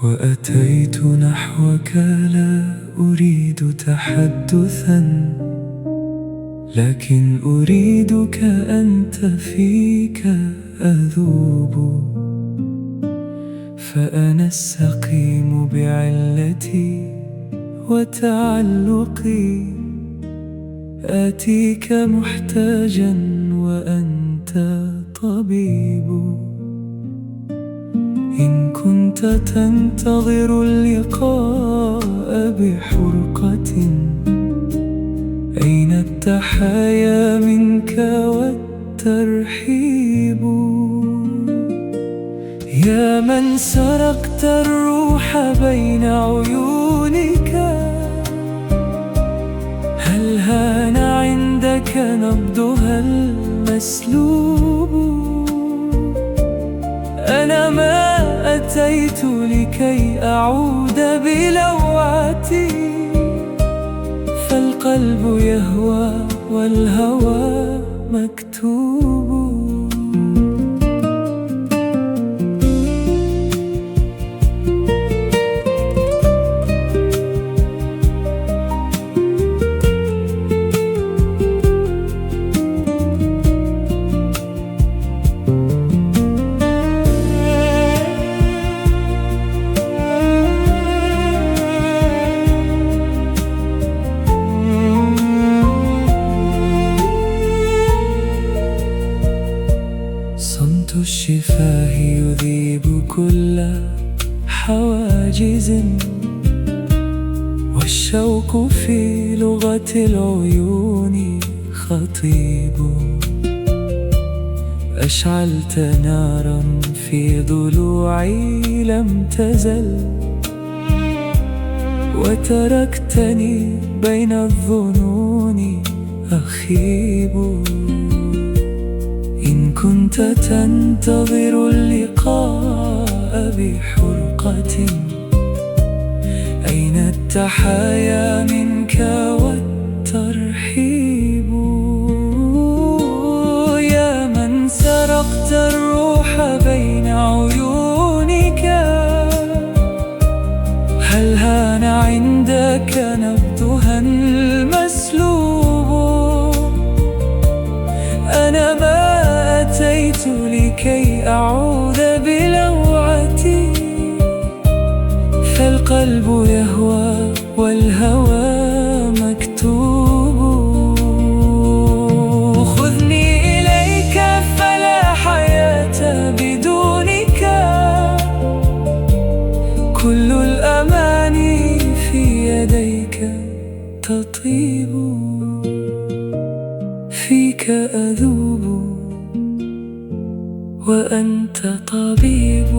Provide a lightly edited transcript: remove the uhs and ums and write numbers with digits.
وأتيت نحوك لا أريد تحدثا، لكن أريدك أنت، فيك أذوب. فأنا السقيم بعلتي وتعلقي، آتيك محتاجا وأنت طبيب. إن كنت تنتظر اللقاء بحرقة، أين التحايا منك والترحيب؟ يا من سرقت الروح بين عيونك، هل هان عندك نبضها المسلوب؟ أنا ما أتيت لكي أعود بلوعتي، فالقلب يهوى والهوى مكتوب. صمت الشفاه يذيب كل حواجز، والشوق في لغة العيون خطيب. أشعلت نارا في ضلوعي لم تزل، وتركتني بين الظنون أخيب. إن كنت تنتظر اللقاء بحرقة، أين التحايا منك والترحيب؟ يا من سرقت الروح بين عيونك، هل هان عندك نبضها المسلوب؟ أنا ما أتيت لكي أعود بلوعتي، فالقلب يهوى والهوى مكتوب. خذني إليك فلا حياة بدونك، كل الأماني في يديك تطيب. فيك أذوب وأنت طبيب.